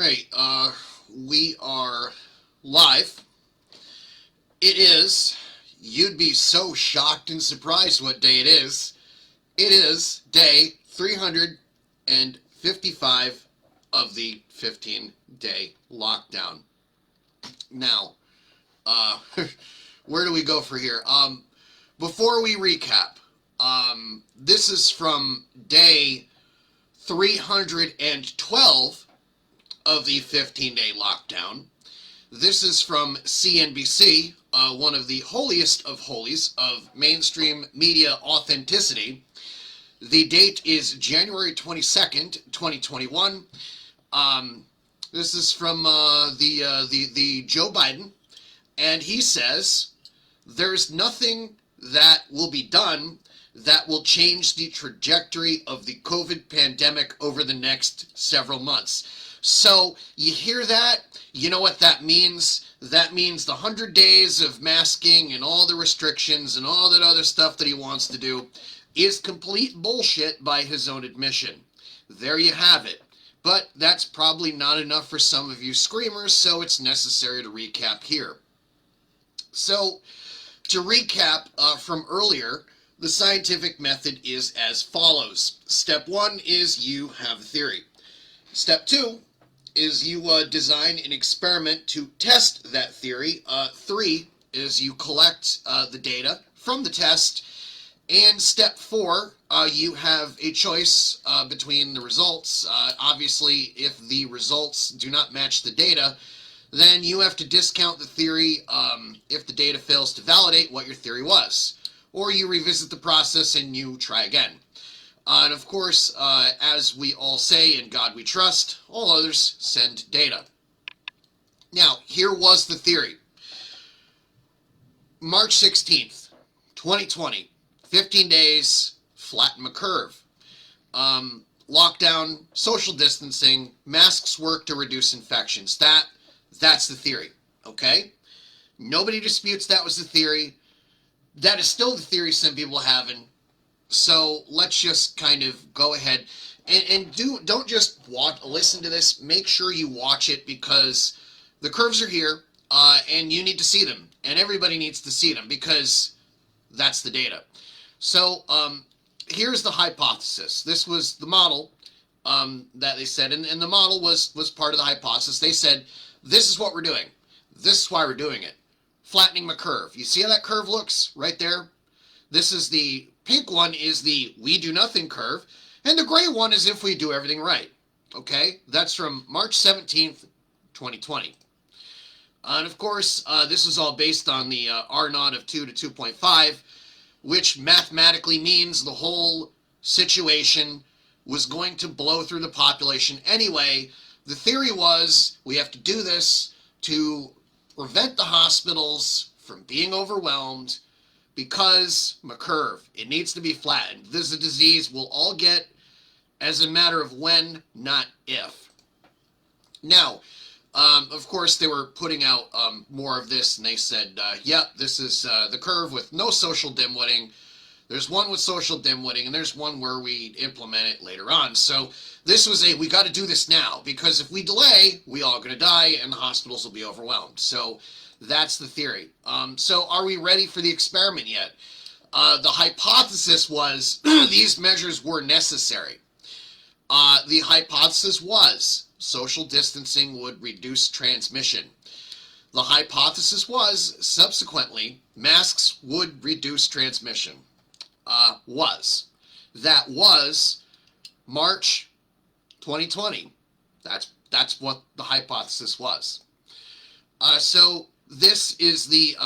right, we are live. It is, you'd be so shocked and surprised what day it is. It is day 355 of the 15-day lockdown. Now, where do we go for here? Before we recap, this is from day 312 of the 15-day lockdown. This is from CNBC, one of the holiest of holies of mainstream media authenticity. The date is January 22nd, 2021. This is from the Joe Biden, and he says, "There's nothing that will be done that will change the trajectory of the COVID pandemic over the next several months." So, you hear that? You know what that means? That means the 100 days of masking and all the restrictions and all that other stuff that he wants to do is complete bullshit by his own admission. There you have it. But that's probably not enough for some of you screamers, so it's necessary to recap here. So, to recap from earlier, the scientific method is as follows. Step 1 is you have a theory. Step 2 is you design an experiment to test that theory. 3 is you collect the data from the test. And step 4, you have a choice between the results. Obviously, if the results do not match the data, then you have to discount the theory if the data fails to validate what your theory was. Or you revisit the process and you try again. And of course, as we all say, in God we trust, all others send data. Now, here was the theory. March 16th, 2020, 15 days, flatten the curve. Lockdown, social distancing, masks work to reduce infections. That's the theory, okay? Nobody disputes that was the theory. That is still the theory some people are having. So let's just kind of go ahead and don't just listen to this. Make sure you watch it because the curves are here and you need to see them. And everybody needs to see them because that's the data. So here's the hypothesis. This was the model that they said, and the model was part of the hypothesis. They said, this is what we're doing. This is why we're doing it. Flattening the curve. You see how that curve looks right there? This is the pink one is the we do nothing curve, and the gray one is if we do everything right. Okay? That's from March 17th, 2020. And of course, this is all based on the R0 of 2 to 2.5, which mathematically means the whole situation was going to blow through the population anyway. The theory was we have to do this to prevent the hospitals from being overwhelmed because curve, it needs to be flattened. This is a disease we'll all get as a matter of when, not if. Now, of course, they were putting out more of this, and they said, yep, this is the curve with no social dimwitting. There's one with social dimwitting, and there's one where we implement it later on. So this was we got to do this now, because if we delay, we all going to die, and the hospitals will be overwhelmed. So that's the theory. So are we ready for the experiment yet? The hypothesis was these measures were necessary. The hypothesis was social distancing would reduce transmission. The hypothesis was, subsequently, masks would reduce transmission. That was March 2020. That's what the hypothesis was. So this is the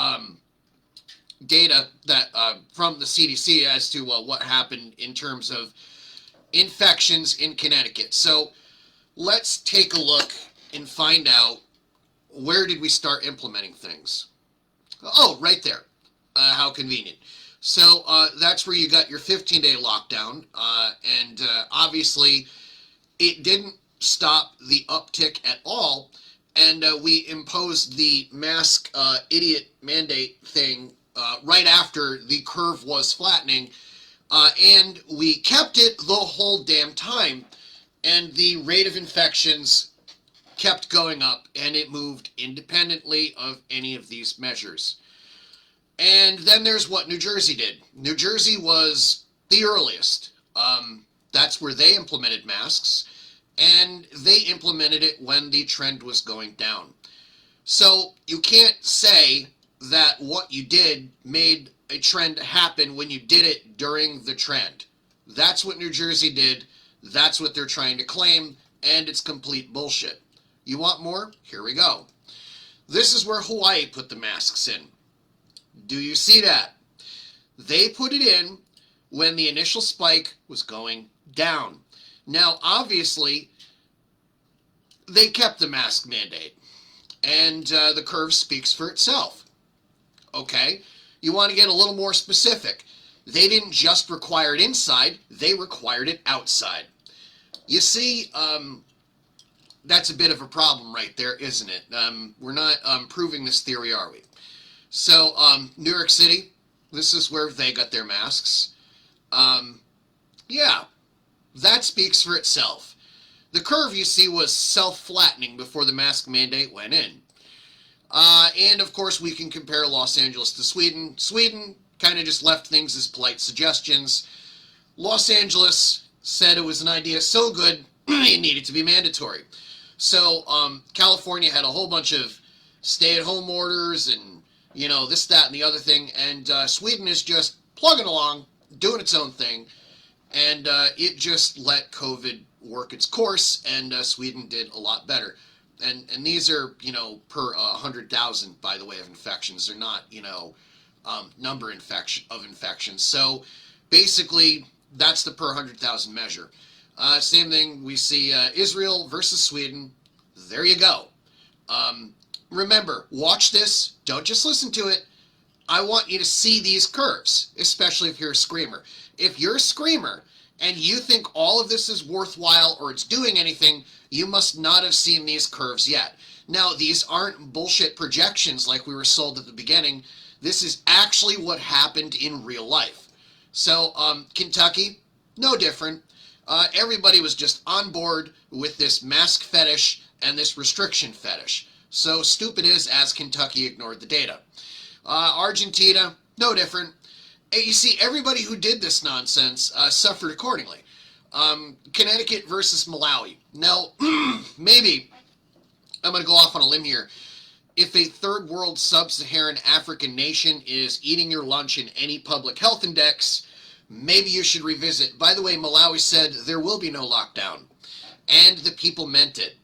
data that from the CDC as to what happened in terms of infections in Connecticut. So let's take a look and find out where did we start implementing things. Oh, right there. How convenient. So that's where you got your 15-day lockdown, and obviously it didn't stop the uptick at all, and we imposed the mask idiot mandate thing right after the curve was flattening, and we kept it the whole damn time, and the rate of infections kept going up, and it moved independently of any of these measures. And then there's what New Jersey did. New Jersey was the earliest. That's where they implemented masks, and they implemented it when the trend was going down. So you can't say that what you did made a trend happen when you did it during the trend. That's what New Jersey did. That's what they're trying to claim, and it's complete bullshit. You want more? Here we go. This is where Hawaii put the masks in. Do you see that? They put it in when the initial spike was going down. Now, obviously, they kept the mask mandate, and the curve speaks for itself. Okay? You want to get a little more specific. They didn't just require it inside, they required it outside. You see, that's a bit of a problem right there, isn't it? We're not proving this theory, are we? So, New York City, this is where they got their masks. Yeah, that speaks for itself. The curve, you see, was self-flattening before the mask mandate went in. And, of course, we can compare Los Angeles to Sweden. Sweden kind of just left things as polite suggestions. Los Angeles said it was an idea so good, it needed to be mandatory. So, California had a whole bunch of stay-at-home orders and, you know, this, that, and the other thing. And Sweden is just plugging along, doing its own thing. And it just let COVID work its course, and Sweden did a lot better. And these are, you know, per 100,000, by the way, of infections. They're not, you know, number of infections. So basically, that's the per 100,000 measure. Same thing, we see Israel versus Sweden. There you go. Remember, watch this. Don't just listen to it. I want you to see these curves, especially if you're a screamer. If you're a screamer and you think all of this is worthwhile or it's doing anything, you must not have seen these curves yet. Now, these aren't bullshit projections like we were sold at the beginning. This is actually what happened in real life. So, Kentucky, no different. Everybody was just on board with this mask fetish and this restriction fetish. So stupid is as Kentucky ignored the data. Argentina, no different. You see, everybody who did this nonsense suffered accordingly. Connecticut versus Malawi. Now, maybe I'm going to go off on a limb here. If a third world sub-Saharan African nation is eating your lunch in any public health index, maybe you should revisit. By the way, Malawi said there will be no lockdown, and the people meant it.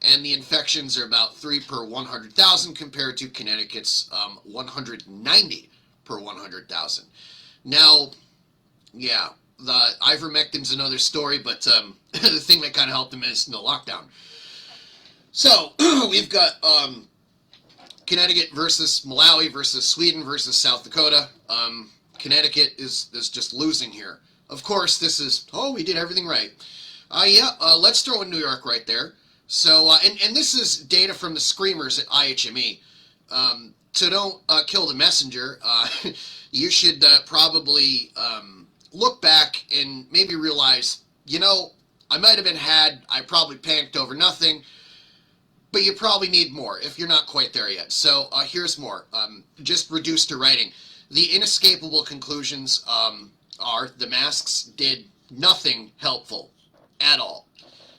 And the infections are about 3 per 100,000 compared to Connecticut's 190 per 100,000. Now, yeah, the ivermectin's another story, but the thing that kind of helped them is no lockdown. So, we've got Connecticut versus Malawi versus Sweden versus South Dakota. Connecticut is just losing here. Of course, this is, oh, we did everything right. Let's throw in New York right there. So, and this is data from the screamers at IHME. So don't kill the messenger. You should probably look back and maybe realize, you know, I might have been had, I probably panicked over nothing, but you probably need more if you're not quite there yet. So here's more, just reduced to writing. The inescapable conclusions are the masks did nothing helpful at all.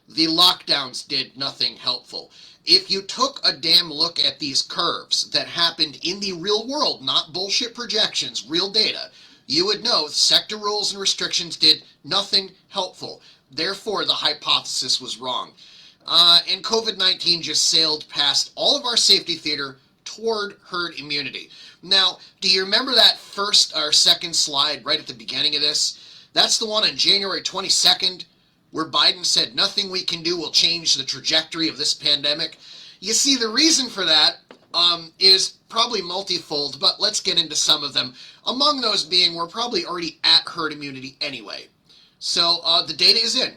The lockdowns did nothing helpful. If you took a damn look at these curves that happened in the real world, not bullshit projections, real data, you would know sector rules and restrictions did nothing helpful. Therefore, the hypothesis was wrong. And COVID-19 just sailed past all of our safety theater toward herd immunity. Now, do you remember that first or second slide right at the beginning of this? That's the one on January 22nd, where Biden said nothing we can do will change the trajectory of this pandemic. You see, the reason for that is probably multifold, but let's get into some of them. Among those being, we're probably already at herd immunity anyway. So the data is in.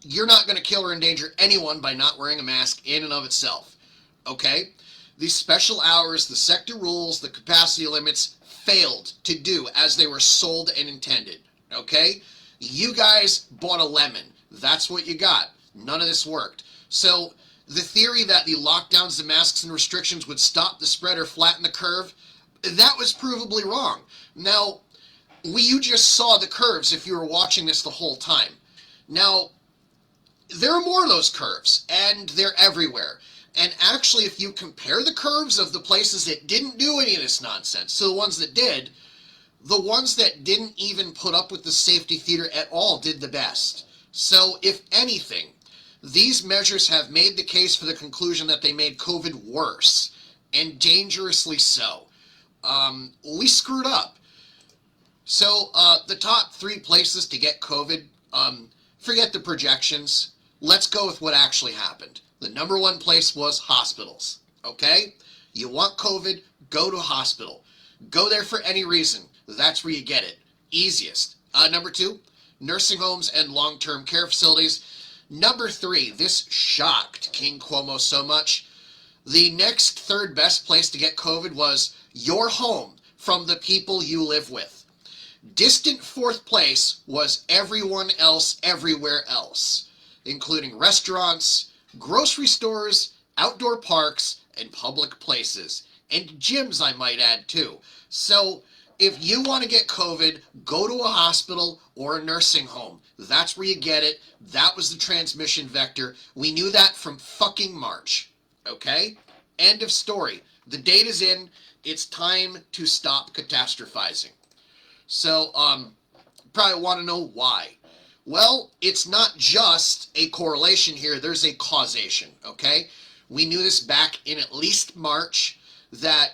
You're not going to kill or endanger anyone by not wearing a mask in and of itself. Okay? The special hours, the sector rules, the capacity limits failed to do as they were sold and intended. Okay? You guys bought a lemon. That's what you got. None of this worked. So The theory that the lockdowns, the masks, and restrictions would stop the spread or flatten the curve, that was provably wrong. Now, you just saw the curves if you were watching this the whole time. Now, there are more of those curves, and they're everywhere. And actually, if you compare the curves of the places that didn't do any of this nonsense to the ones that did, the ones that didn't even put up with the safety theater at all did the best. So, if anything, these measures have made the case for the conclusion that they made COVID worse, and dangerously so. We screwed up. So, the top 3 places to get COVID, forget the projections. Let's go with what actually happened. The number 1 place was hospitals, okay? You want COVID, go to a hospital. Go there for any reason. That's where you get it. Easiest. Number 2, nursing homes and long-term care facilities. Number 3, this shocked King Cuomo so much. The next 3rd best place to get COVID was your home from the people you live with. Distant 4th place was everyone else everywhere else, including restaurants, grocery stores, outdoor parks, and public places. And gyms, I might add, too. So, if you want to get COVID, go to a hospital or a nursing home. That's where you get it. That was the transmission vector. We knew that from fucking March. Okay? End of story. The date is in. It's time to stop catastrophizing. So, probably want to know why. Well, it's not just a correlation here. There's a causation, okay? We knew this back in at least March that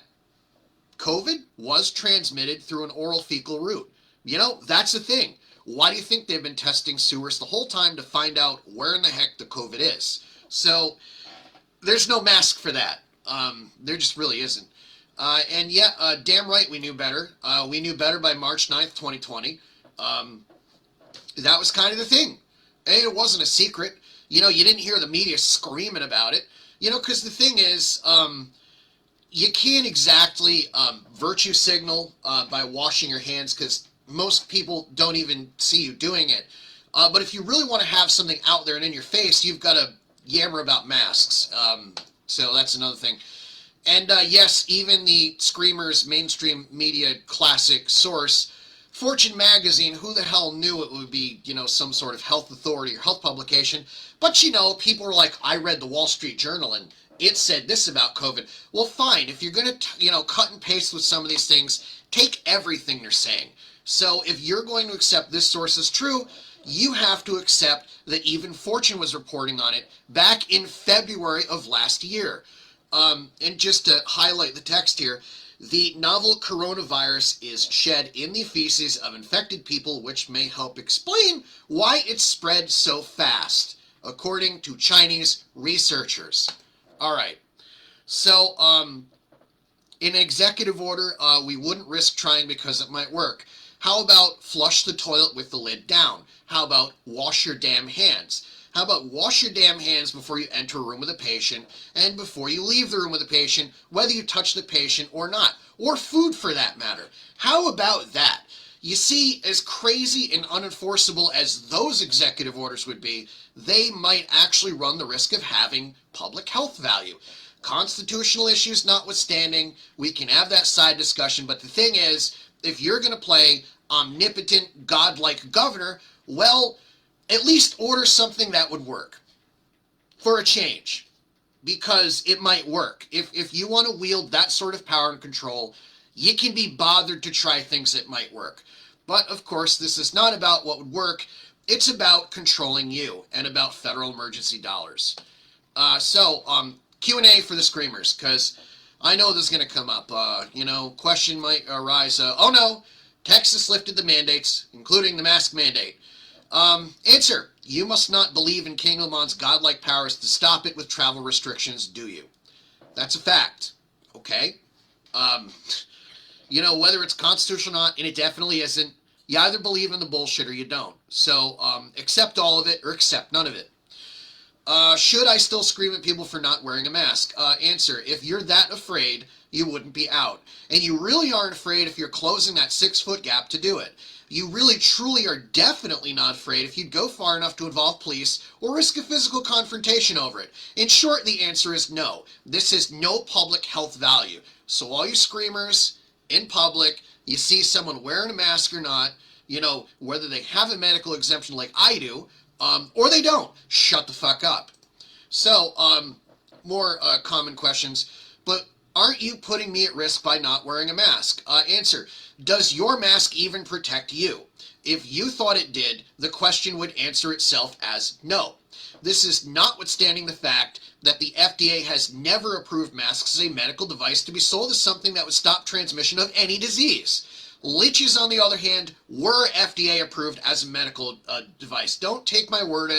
COVID was transmitted through an oral fecal route. You know, that's the thing. Why do you think they've been testing sewers the whole time to find out where in the heck the COVID is? So, there's no mask for that. There just really isn't. And yeah, damn right we knew better. We knew better by March 9th, 2020. That was kind of the thing. And it wasn't a secret. You know, you didn't hear the media screaming about it. You know, because the thing is, you can't exactly virtue signal by washing your hands because most people don't even see you doing it. But if you really want to have something out there and in your face, you've got to yammer about masks. So that's another thing. And yes, even the Screamers mainstream media classic source, Fortune magazine, who the hell knew it would be, you know, some sort of health authority or health publication. But, you know, people were like, I read the Wall Street Journal and it said this about COVID. Well, fine. If you're going to, you know, cut and paste with some of these things, take everything they're saying. So if you're going to accept this source as true, you have to accept that even Fortune was reporting on it back in February of last year. And just to highlight the text here, the novel coronavirus is shed in the feces of infected people, which may help explain why it spread so fast, according to Chinese researchers. All right. So, in an executive order, we wouldn't risk trying because it might work. How about flush the toilet with the lid down? How about wash your damn hands? How about wash your damn hands before you enter a room with a patient and before you leave the room with a patient, whether you touch the patient or not, or food for that matter? How about that? You see, as crazy and unenforceable as those executive orders would be, they might actually run the risk of having public health value. Constitutional issues notwithstanding, we can have that side discussion, but the thing is, if you're going to play omnipotent, godlike governor, well, at least order something that would work for a change, because it might work. If you want to wield that sort of power and control, you can be bothered to try things that might work. But of course, this is not about what would work. It's about controlling you and about federal emergency dollars. Q&A for the Screamers, because I know this is going to come up. Question might arise. Oh no, Texas lifted the mandates, including the mask mandate. Answer. You must not believe in King Lamont's godlike powers to stop it with travel restrictions, do you? That's a fact. Okay? Whether it's constitutional or not, and it definitely isn't, you either believe in the bullshit or you don't. So, accept all of it or accept none of it. Should I still scream at people for not wearing a mask? Answer. If you're that afraid, you wouldn't be out. And you really aren't afraid if you're closing that 6-foot gap to do it. You really truly are definitely not afraid if you'd go far enough to involve police or risk a physical confrontation over it. In short, the answer is no. This has no public health value. So all you screamers in public, you see someone wearing a mask or not, whether they have a medical exemption like I do, or they don't, shut the fuck up. So, more common questions, but aren't you putting me at risk by not wearing a mask? Answer, does your mask even protect you? If you thought it did, the question would answer itself as no. This is notwithstanding the fact that the FDA has never approved masks as a medical device to be sold as something that would stop transmission of any disease. Leeches, on the other hand, were FDA approved as a medical device. Don't take my word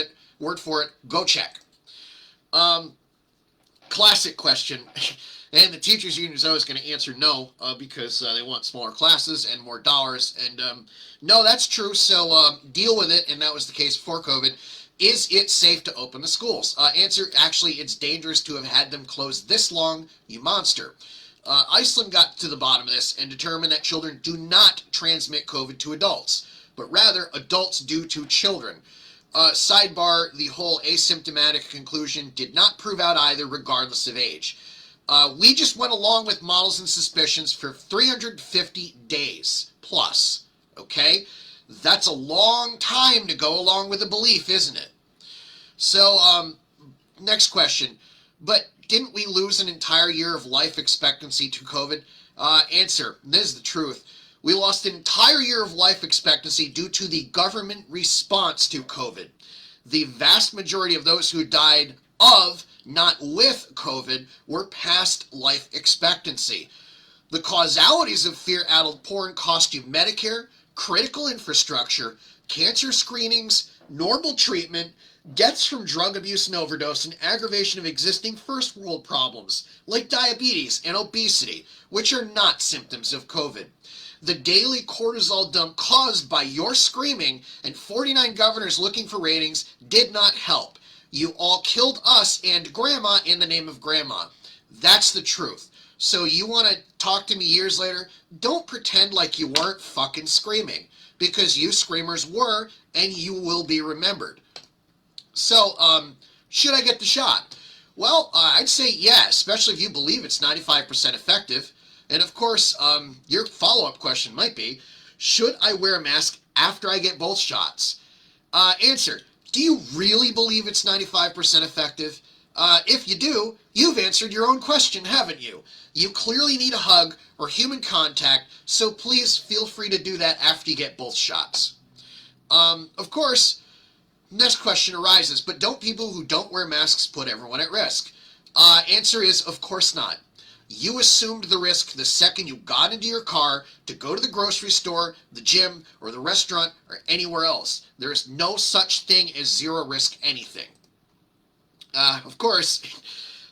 for it. Go check. Classic question. And the teachers union is always going to answer no, because they want smaller classes and more dollars. And no, that's true. So deal with it. And that was the case before COVID. Is it safe to open the schools? Answer, actually, it's dangerous to have had them closed this long, you monster. Iceland got to the bottom of this and determined that children do not transmit COVID to adults, but rather adults do to children. Sidebar, the whole asymptomatic conclusion did not prove out either, regardless of age. We just went along with models and suspicions for 350 days plus, okay? That's a long time to go along with a belief, isn't it? So, next question. But didn't we lose an entire year of life expectancy to COVID? Answer, this is the truth. We lost an entire year of life expectancy due to the government response to COVID. The vast majority of those who died of, not with COVID, were past life expectancy. The causalities of fear-addled porn cost you Medicare, critical infrastructure, cancer screenings, normal treatment, deaths from drug abuse and overdose, and aggravation of existing first world problems like diabetes and obesity, which are not symptoms of COVID. The daily cortisol dump caused by your screaming and 49 governors looking for ratings did not help. You all killed us and Grandma in the name of Grandma. That's the truth. So you want to talk to me years later? Don't pretend like you weren't fucking screaming, because you screamers were, and you will be remembered. So, should I get the shot? Well, I'd say yeah, especially if you believe it's 95% effective. And of course, your follow-up question might be, should I wear a mask after I get both shots? Answer, do you really believe it's 95% effective? If you do, you've answered your own question, haven't you? You clearly need a hug or human contact, so please feel free to do that after you get both shots. Of course, next question arises, but don't people who don't wear masks put everyone at risk? Answer is, of course not. You assumed the risk the second you got into your car to go to the grocery store, the gym, or the restaurant, or anywhere else. There is no such thing as zero risk anything. Of course,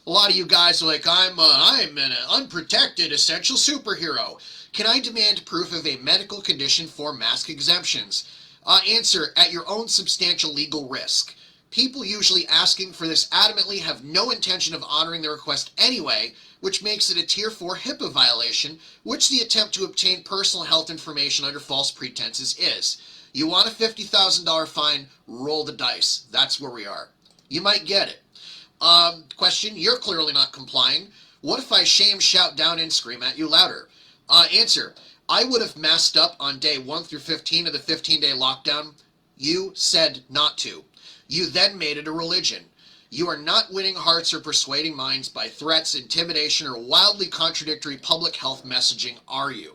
a lot of you guys are like, I'm an unprotected essential superhero. Can I demand proof of a medical condition for mask exemptions? Answer, at your own substantial legal risk. People usually asking for this adamantly have no intention of honoring the request anyway, which makes it a Tier 4 HIPAA violation, which the attempt to obtain personal health information under false pretenses is. You want a $50,000 fine? Roll the dice. That's where we are. You might get it. Question, you're clearly not complying. What if I shame, shout down, and scream at you louder? Answer, I would have masked up on day 1 through 15 of the 15-day lockdown. You said not to. You then made it a religion. You are not winning hearts or persuading minds by threats, intimidation, or wildly contradictory public health messaging, are you?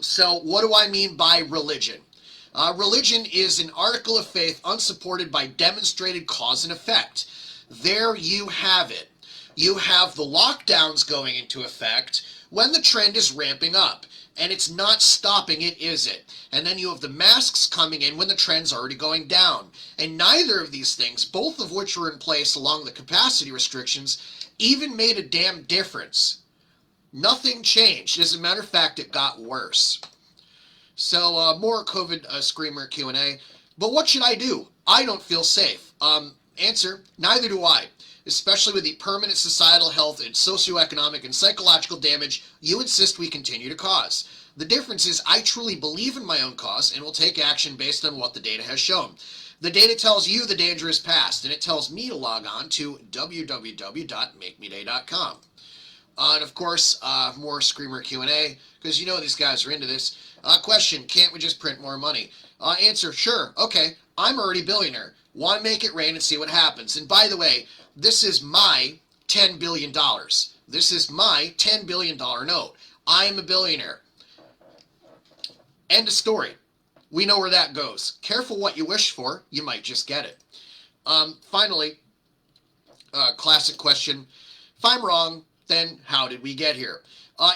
So what do I mean by religion? Religion is an article of faith unsupported by demonstrated cause and effect. There you have it. You have the lockdowns going into effect when the trend is ramping up. And it's not stopping it, is it? And then you have the masks coming in when the trend's already going down. And neither of these things, both of which were in place along the capacity restrictions, even made a damn difference. Nothing changed. As a matter of fact, it got worse. So, more COVID Screamer Q&A. But what should I do? I don't feel safe. Answer, neither do I. especially with the permanent societal health and socioeconomic and psychological damage you insist we continue to cause. The difference is I truly believe in my own cause and will take action based on what the data has shown. The data tells you the danger is past, and it tells me to log on to www.makemeday.com. And of course, more Screamer Q&A, because you know these guys are into this. Question, can't we just print more money? Answer, sure, okay, I'm already a billionaire. Want to make it rain and see what happens. And by the way, this is my $10 billion. This is my $10 billion note. I am a billionaire. End of story. We know where that goes. Careful what you wish for, you might just get it. Finally, classic question. If I'm wrong, then how did we get here?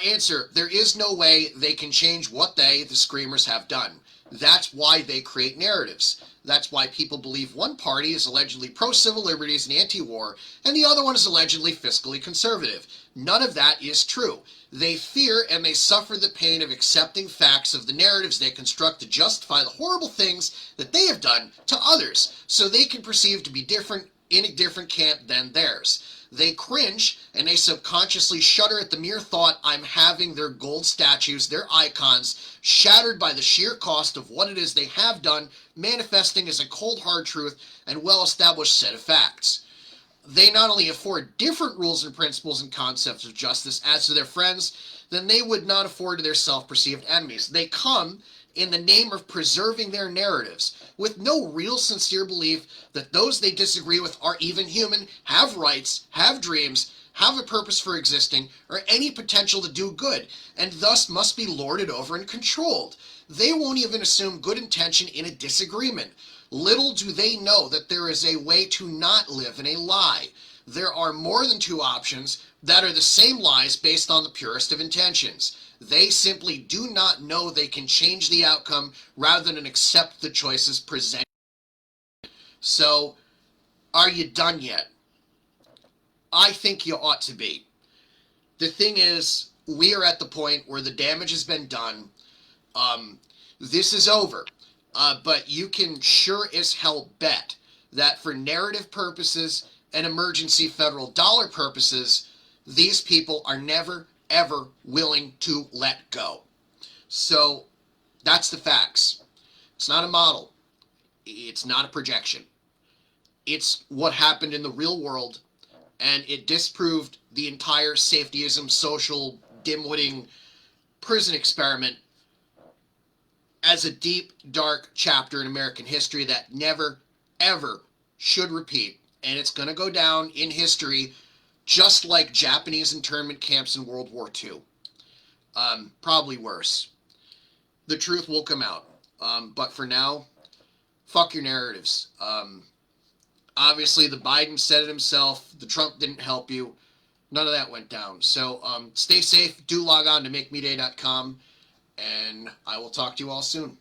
Answer, there is no way they can change what they, the Screamers, have done. That's why they create narratives. That's why people believe one party is allegedly pro-civil liberties and anti-war, and the other one is allegedly fiscally conservative. None of that is true. They fear and they suffer the pain of accepting facts of the narratives they construct to justify the horrible things that they have done to others, so they can perceive to be different in a different camp than theirs. They cringe, and they subconsciously shudder at the mere thought I'm having their gold statues, their icons, shattered by the sheer cost of what it is they have done, manifesting as a cold hard truth and well-established set of facts. They not only afford different rules and principles and concepts of justice as to their friends than they would not afford to their self-perceived enemies. They come in the name of preserving their narratives, with no real sincere belief that those they disagree with are even human, have rights, have dreams, have a purpose for existing, or any potential to do good, and thus must be lorded over and controlled. They won't even assume good intention in a disagreement. Little do they know that there is a way to not live in a lie. There are more than two options that are the same lies based on the purest of intentions. They simply do not know they can change the outcome rather than accept the choices presented. So, are you done yet? I think you ought to be. The thing is, we are at the point where the damage has been done. This is over. But you can sure as hell bet that for narrative purposes and emergency federal dollar purposes, these people are never, ever willing to let go. So that's the facts. It's not a model. It's not a projection. It's what happened in the real world, and it disproved the entire safetyism, social, dim-witting prison experiment as a deep, dark chapter in American history that never, ever should repeat. And it's going to go down in history just like Japanese internment camps in World War II. Probably worse. The truth will come out. But for now, fuck your narratives. Obviously, the Biden said it himself. The Trump didn't help you. None of that went down. So stay safe. Do log on to makemeday.com. And I will talk to you all soon.